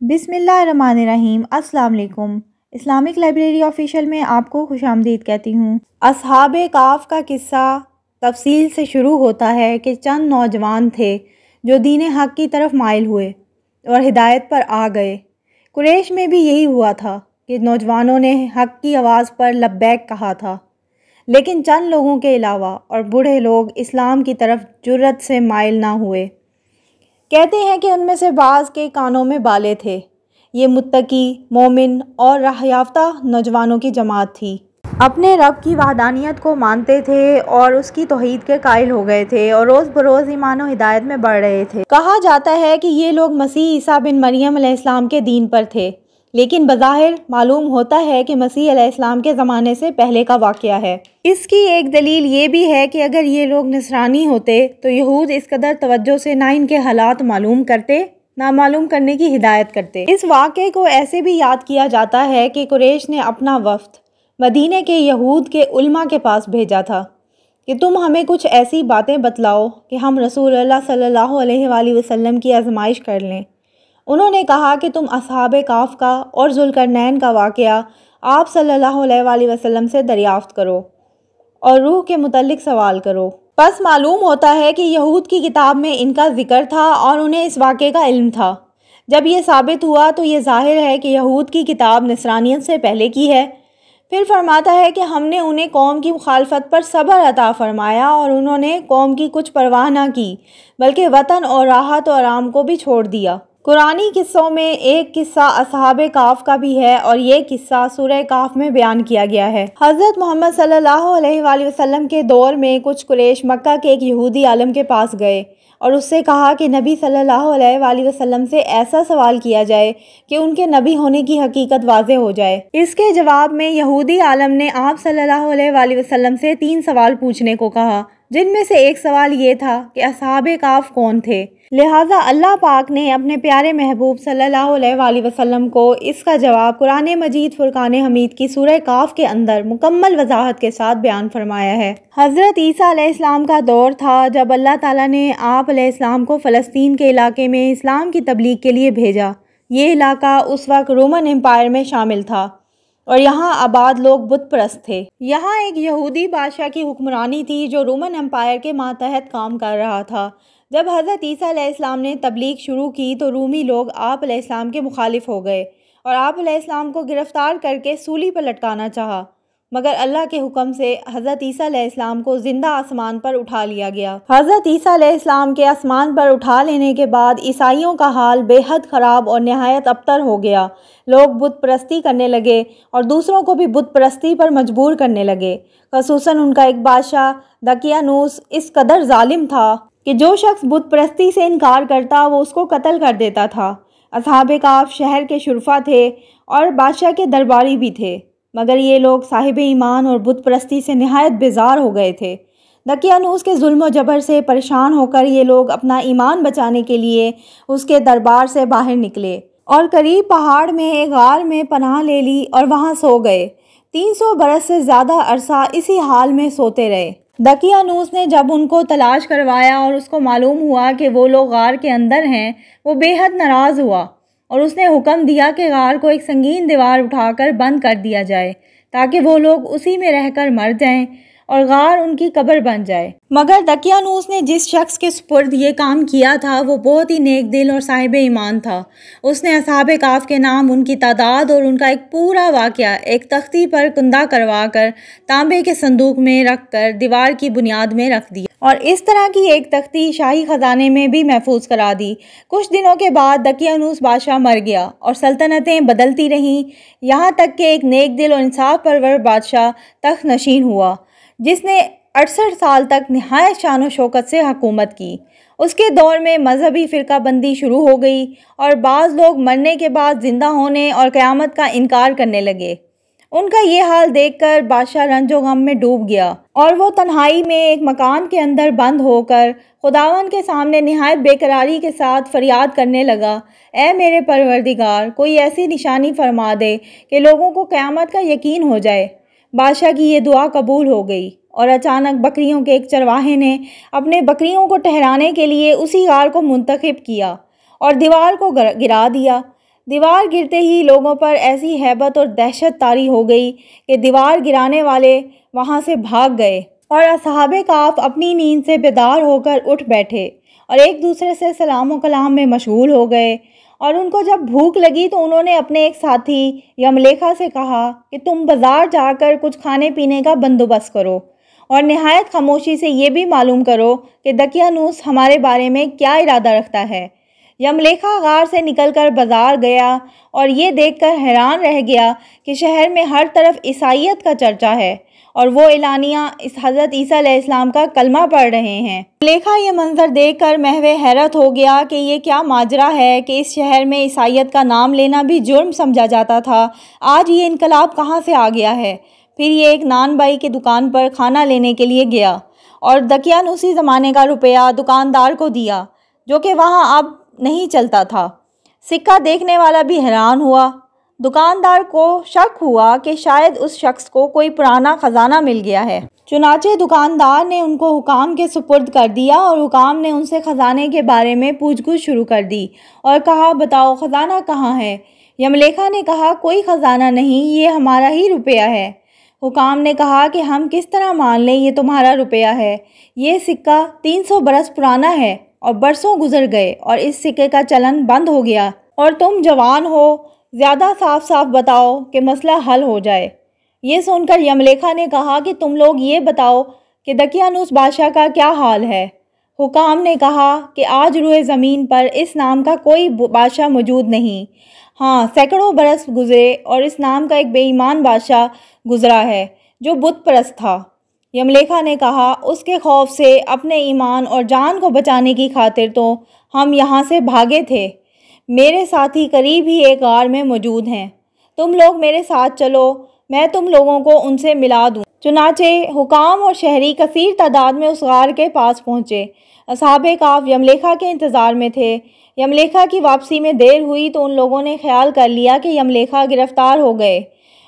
بسم اللہ الرحمن الرحیم۔ السلام علیکم۔ اسلامک لائبریری آفیشیل میں آپ کو خوش آمدید کہتی ہوں۔ اصحاب کہف کا قصہ تفصیل سے شروع ہوتا ہے کہ چند نوجوان تھے جو دین حق کی طرف مائل ہوئے اور ہدایت پر آ گئے۔ قریش میں بھی یہی ہوا تھا کہ نوجوانوں نے حق کی آواز پر لبیک کہا تھا، لیکن چند لوگوں کے علاوہ اور بوڑھے لوگ اسلام کی طرف جرأت سے مائل نہ ہوئے۔ کہتے ہیں کہ ان میں سے بعض کے کانوں میں بالے تھے۔ یہ متقی، مومن اور راہ یافتہ نوجوانوں کی جماعت تھی۔ اپنے رب کی وحدانیت کو مانتے تھے اور اس کی توحید کے قائل ہو گئے تھے اور روز بروز ایمان و ہدایت میں بڑھ رہے تھے۔ کہا جاتا ہے کہ یہ لوگ مسیح عیسیٰ بن مریم علیہ السلام کے دین پر تھے، لیکن بظاہر معلوم ہوتا ہے کہ مسیح علیہ السلام کے زمانے سے پہلے کا واقعہ ہے۔ اس کی ایک دلیل یہ بھی ہے کہ اگر یہ لوگ نصرانی ہوتے تو یہود اس قدر توجہ سے نہ ان کے حالات معلوم کرتے، نہ معلوم کرنے کی ہدایت کرتے۔ اس واقعے کو ایسے بھی یاد کیا جاتا ہے کہ قریش نے اپنا وفد مدینہ کے یہود کے علماء کے پاس بھیجا تھا کہ تم ہمیں کچھ ایسی باتیں بتلاؤ کہ ہم رسول اللہ صلی اللہ علیہ وآلہ وسلم کی آزمائش کر لیں۔ انہوں نے کہا کہ تم اصحاب کہف کا اور ذوالقرنین کا واقعہ آپ صلی اللہ علیہ وآلہ وسلم سے دریافت کرو اور روح کے متعلق سوال کرو۔ بس معلوم ہوتا ہے کہ یہود کی کتاب میں ان کا ذکر تھا اور انہیں اس واقعے کا علم تھا۔ جب یہ ثابت ہوا تو یہ ظاہر ہے کہ یہود کی کتاب نصرانیت سے پہلے کی ہے۔ پھر فرماتا ہے کہ ہم نے انہیں قوم کی مخالفت پر صبر عطا فرمایا اور انہوں نے قوم کی کچھ پرواہ نہ کی، بلکہ وطن اور راحت و آرام کو بھی چھوڑ دیا۔ قرآنی قصوں میں ایک قصہ اصحاب کہف کا بھی ہے اور یہ قصہ سورہ کہف میں بیان کیا گیا ہے۔ حضرت محمد صلی اللہ علیہ وآلہ وسلم کے دور میں کچھ قریش مکہ کے ایک یہودی عالم کے پاس گئے اور اس سے کہا کہ نبی صلی اللہ علیہ وآلہ وسلم سے ایسا سوال کیا جائے کہ ان کے نبی ہونے کی حقیقت واضح ہو جائے۔ اس کے جواب میں یہودی عالم نے آپ صلی اللہ علیہ وآلہ وسلم سے 3 سوال پوچھنے کو کہا، جن میں سے ایک سوال یہ تھا کہ اصحاب کہف کون تھے۔ لہٰذا اللہ پاک نے اپنے پیارے محبوب صلی اللہ علیہ وآلہ وسلم کو اس کا جواب قرآن مجید فرقان حمید کی سورہ کہف کے اندر مکمل وضاحت کے ساتھ بیان فرمایا ہے۔ حضرت عیسیٰ علیہ السلام کا دور تھا جب اللہ تعالیٰ نے آپ علیہ السلام کو فلسطین کے علاقے میں اسلام کی تبلیغ کے لیے بھیجا۔ یہ علاقہ اس وقت رومن امپائر میں شامل تھا اور یہاں آباد لوگ بت پرست تھے۔ یہاں ایک یہودی بادشاہ کی حکمرانی تھی جو رومن امپائر کے ماتحت کام کر رہا تھا۔ جب حضرت عیسیٰ علیہ السلام نے تبلیغ شروع کی تو رومی لوگ آپ علیہ السلام کے مخالف ہو گئے اور آپ علیہ السلام کو گرفتار کر کے سولی پر لٹکانا چاہا، مگر اللہ کے حکم سے حضرت عیسیٰ علیہ السلام کو زندہ آسمان پر اٹھا لیا گیا۔ حضرت عیسیٰ علیہ السلام کے آسمان پر اٹھا لینے کے بعد عیسائیوں کا حال بے حد خراب اور نہایت ابتر ہو گیا۔ لوگ بت پرستی کرنے لگے اور دوسروں کو بھی بت پرستی پر مجبور کرنے لگے۔ خصوصاً ان کا ایک بادشاہ دقیانوس اس قدر ظالم تھا کہ جو شخص بت پرستی سے انکار کرتا وہ اس کو قتل کر دیتا تھا۔ اصحاب کہف شہر کے شرفا تھے اور بادشاہ کے درباری بھی تھے، مگر یہ لوگ صاحب ایمان اور بت پرستی سے نہایت بیزار ہو گئے تھے۔ دقیانوس کے ظلم و جبر سے پریشان ہو کر یہ لوگ اپنا ایمان بچانے کے لیے اس کے دربار سے باہر نکلے اور قریب پہاڑ میں ایک غار میں پناہ لے لی اور وہاں سو گئے۔ 300 برس سے زیادہ عرصہ اسی حال میں سوتے رہے۔ دقیانوس نے جب ان کو تلاش کروایا اور اس کو معلوم ہوا کہ وہ لوگ غار کے اندر ہیں، وہ بے حد ناراض ہوا اور اس نے حکم دیا کہ غار کو ایک سنگین دیوار اٹھا کر بند کر دیا جائے تاکہ وہ لوگ اسی میں رہ کر مر جائیں اور غار ان کی قبر بن جائے۔ مگر دقیانوس نے جس شخص کے سپرد یہ کام کیا تھا وہ بہت ہی نیک دل اور صاحب ایمان تھا۔ اس نے اصحاب کہف کے نام، ان کی تعداد اور ان کا ایک پورا واقعہ ایک تختی پر کندہ کروا کر تانبے کے صندوق میں رکھ کر دیوار کی بنیاد میں رکھ دیا اور اس طرح کی ایک تختی شاہی خزانے میں بھی محفوظ کرا دی۔ کچھ دنوں کے بعد دقیانوس بادشاہ مر گیا اور سلطنتیں بدلتی رہیں، یہاں تک کہ ایک نیک دل اور انصاف پرور بادشاہ تخت نشین ہوا جس نے 68 سال تک نہایت شان و شوکت سے حکومت کی۔ اس کے دور میں مذہبی فرقہ بندی شروع ہو گئی اور بعض لوگ مرنے کے بعد زندہ ہونے اور قیامت کا انکار کرنے لگے۔ ان کا یہ حال دیکھ کر بادشاہ رنج و غم میں ڈوب گیا اور وہ تنہائی میں ایک مکان کے اندر بند ہو کر خداوند کے سامنے نہایت بے قراری کے ساتھ فریاد کرنے لگا، اے میرے پروردگار، کوئی ایسی نشانی فرما دے کہ لوگوں کو قیامت کا یقین ہو جائے۔ بادشاہ کی یہ دعا قبول ہو گئی اور اچانک بکریوں کے ایک چرواہے نے اپنے بکریوں کو ٹھہرانے کے لیے اسی غار کو منتخب کیا اور دیوار کو گرا دیا۔ دیوار گرتے ہی لوگوں پر ایسی ہیبت اور دہشت طاری ہو گئی کہ دیوار گرانے والے وہاں سے بھاگ گئے اور اصحاب کہف اپنی نیند سے بیدار ہو کر اٹھ بیٹھے اور ایک دوسرے سے سلام و کلام میں مشغول ہو گئے۔ اور ان کو جب بھوک لگی تو انہوں نے اپنے ایک ساتھی یملیکھا سے کہا کہ تم بازار جا کر کچھ کھانے پینے کا بندوبست کرو اور نہایت خاموشی سے یہ بھی معلوم کرو کہ دقیانوس ہمارے بارے میں کیا ارادہ رکھتا ہے۔ یملیکھا غار سے نکل کر بازار گیا اور یہ دیکھ کر حیران رہ گیا کہ شہر میں ہر طرف عیسائیت کا چرچا ہے اور وہ اعلانیہ اس حضرت عیسیٰ علیہ السلام کا کلمہ پڑھ رہے ہیں۔ یملیکھا یہ منظر دیکھ کر محو حیرت ہو گیا کہ یہ کیا ماجرا ہے کہ اس شہر میں عیسائیت کا نام لینا بھی جرم سمجھا جاتا تھا، آج یہ انقلاب کہاں سے آ گیا ہے۔ پھر یہ ایک نان بائی کی دکان پر کھانا لینے کے لیے گیا اور دقیانوسی زمانے کا روپیہ دکاندار کو دیا جو کہ وہاں اب نہیں چلتا تھا۔ سکہ دیکھنے والا بھی حیران ہوا۔ دکاندار کو شک ہوا کہ شاید اس شخص کو کوئی پرانا خزانہ مل گیا ہے، چنانچہ دکاندار نے ان کو حکام کے سپرد کر دیا اور حکام نے ان سے خزانے کے بارے میں پوچھ گچھ شروع کر دی اور کہا بتاؤ خزانہ کہاں ہے۔ یملیکھا نے کہا کوئی خزانہ نہیں، یہ ہمارا ہی روپیہ ہے۔ حکام نے کہا کہ ہم کس طرح مان لیں یہ تمہارا روپیہ ہے، یہ سکہ 300 برس پرانا ہے اور برسوں گزر گئے اور اس سکے کا چلن بند ہو گیا اور تم جوان ہو، زیادہ صاف صاف بتاؤ کہ مسئلہ حل ہو جائے۔ یہ سن کر یملیکھا نے کہا کہ تم لوگ یہ بتاؤ کہ دقیانوس بادشاہ کا کیا حال ہے۔ حکام نے کہا کہ آج روئے زمین پر اس نام کا کوئی بادشاہ موجود نہیں، ہاں سینکڑوں برس گزرے اور اس نام کا ایک بے ایمان بادشاہ گزرا ہے جو بت پرست تھا۔ یملیکھا نے کہا اس کے خوف سے اپنے ایمان اور جان کو بچانے کی خاطر تو ہم یہاں سے بھاگے تھے، میرے ساتھی قریب ہی ایک غار میں موجود ہیں، تم لوگ میرے ساتھ چلو، میں تم لوگوں کو ان سے ملا دوں۔ چنانچہ حکام اور شہری کثیر تعداد میں اس غار کے پاس پہنچے۔ اصحاب کہف یملیکھا کے انتظار میں تھے۔ یملیکھا کی واپسی میں دیر ہوئی تو ان لوگوں نے خیال کر لیا کہ یملیکھا گرفتار ہو گئے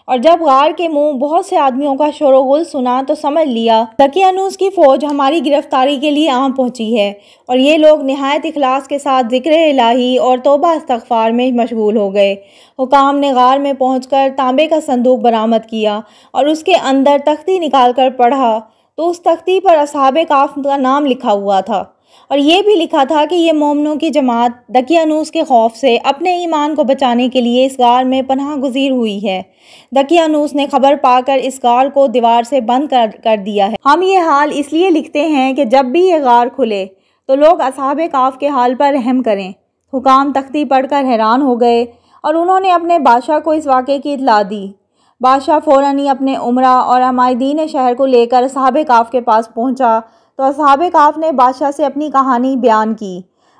اور جب غار کے منہ بہت سے آدمیوں کا شور و غل سنا تو سمجھ لیا دقیانوس کی فوج ہماری گرفتاری کے لیے آ پہنچی ہے اور یہ لوگ نہایت اخلاص کے ساتھ ذکر الہی اور توبہ استغفار میں مشغول ہو گئے۔ حکام نے غار میں پہنچ کر تانبے کا صندوق برآمد کیا اور اس کے اندر تختی نکال کر پڑھا تو اس تختی پر اصحاب کہف کا نام لکھا ہوا تھا اور یہ بھی لکھا تھا کہ یہ مومنوں کی جماعت دقیانوس کے خوف سے اپنے ایمان کو بچانے کے لیے اس غار میں پناہ گزیر ہوئی ہے۔ دقیانوس نے خبر پا کر اس غار کو دیوار سے بند کر دیا ہے۔ ہم یہ حال اس لیے لکھتے ہیں کہ جب بھی یہ غار کھلے تو لوگ اصحاب کہف کے حال پر رحم کریں۔ حکام تختی پڑھ کر حیران ہو گئے اور انہوں نے اپنے بادشاہ کو اس واقعے کی اطلاع دی۔ بادشاہ فوراً ہی اپنے امراء اور عمائدین شہر کو لے کر اصحاب کہف کے پاس پہنچا تو اصحاب کہف نے بادشاہ سے اپنی کہانی بیان کی۔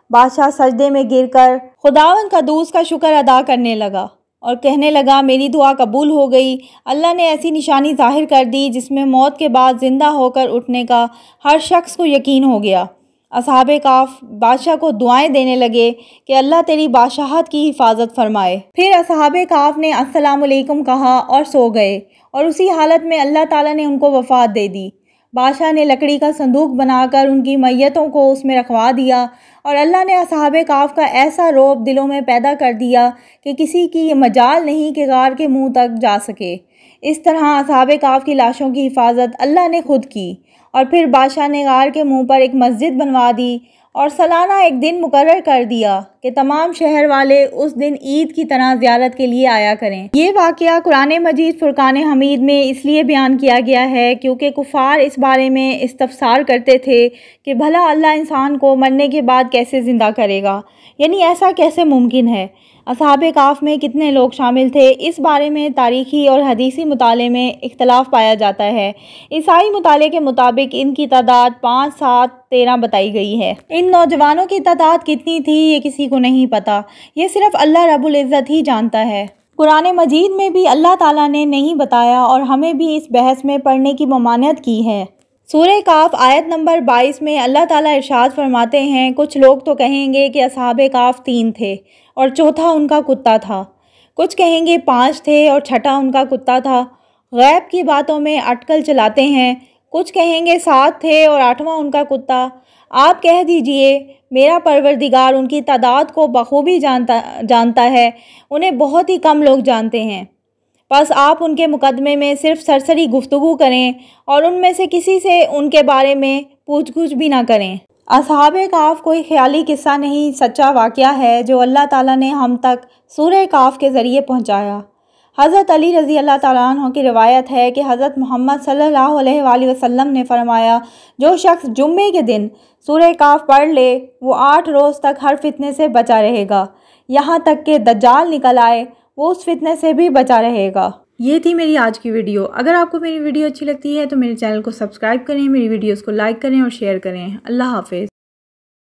بادشاہ سجدے میں گر کر خداوند قدوس کا شکر ادا کرنے لگا اور کہنے لگا میری دعا قبول ہو گئی، اللہ نے ایسی نشانی ظاہر کر دی جس میں موت کے بعد زندہ ہو کر اٹھنے کا ہر شخص کو یقین ہو گیا۔ اصحاب کہف بادشاہ کو دعائیں دینے لگے کہ اللہ تیری بادشاہت کی حفاظت فرمائے۔ پھر اصحاب کہف نے السلام علیکم کہا اور سو گئے اور اسی حالت میں اللہ تعالیٰ نے ان کو وفات دے دی۔ بادشاہ نے لکڑی کا صندوق بنا کر ان کی میتوں کو اس میں رکھوا دیا اور اللہ نے اصحاب کہف کا ایسا رعب دلوں میں پیدا کر دیا کہ کسی کی یہ مجال نہیں کہ غار کے منہ تک جا سکے۔ اس طرح اصحاب کہف کی لاشوں کی حفاظت اللہ نے خود کی اور پھر بادشاہ نے غار کے منہ پر ایک مسجد بنوا دی اور سالانہ ایک دن مقرر کر دیا کہ تمام شہر والے اس دن عید کی طرح زیارت کے لیے آیا کریں۔ یہ واقعہ قرآن مجید فرقان حمید میں اس لیے بیان کیا گیا ہے کیونکہ کفار اس بارے میں استفسار کرتے تھے کہ بھلا اللہ انسان کو مرنے کے بعد کیسے زندہ کرے گا، یعنی ایسا کیسے ممکن ہے۔ اصحاب کہف میں کتنے لوگ شامل تھے اس بارے میں تاریخی اور حدیثی مطالعے میں اختلاف پایا جاتا ہے۔ عیسائی مطالعے کے مطابق ان کی تعداد 5، 7، 13 بتائی گئی ہے۔ ان نوجوانوں کی تعداد کتنی تھی یہ کسی کو نہیں پتا، یہ صرف اللہ رب العزت ہی جانتا ہے۔ قرآن مجید میں بھی اللہ تعالیٰ نے نہیں بتایا اور ہمیں بھی اس بحث میں پڑھنے کی ممانعت کی ہے۔ سورہ کہف آیت نمبر 22 میں اللہ تعالیٰ ارشاد فرماتے ہیں کچھ لوگ تو کہیں گے کہ اصحاب کہف 3 تھے اور چوتھا ان کا کتا تھا، کچھ کہیں گے 5 تھے اور چھٹا ان کا کتا تھا۔ غیب کی باتوں میں اٹکل چلاتے ہیں، کچھ کہیں گے 7 تھے اور 8واں ان کا کتا۔ آپ کہہ دیجئے میرا پروردگار ان کی تعداد کو بخوبی جانتا ہے، انہیں بہت ہی کم لوگ جانتے ہیں۔ بس آپ ان کے مقدمے میں صرف سرسری گفتگو کریں اور ان میں سے کسی سے ان کے بارے میں پوچھ گچھ بھی نہ کریں۔ اصحاب کہف کوئی خیالی قصہ نہیں، سچا واقعہ ہے جو اللہ تعالیٰ نے ہم تک سورہ کہف کے ذریعے پہنچایا۔ حضرت علی رضی اللہ تعالیٰ عنہ کی روایت ہے کہ حضرت محمد صلی اللہ علیہ وآلہ وسلم نے فرمایا، جو شخص جمعے کے دن سورہ کہف پڑھ لے وہ 8 روز تک ہر فتنے سے بچا رہے گا، یہاں تک کہ دجال نکل آئے وہ اس فتنے سے بھی بچا رہے گا۔ یہ تھی میری آج کی ویڈیو۔ اگر آپ کو میری ویڈیو اچھی لگتی ہے تو میرے چینل کو سبسکرائب کریں، میری ویڈیوز کو لائک کریں اور شیئر کریں۔ اللہ حافظ۔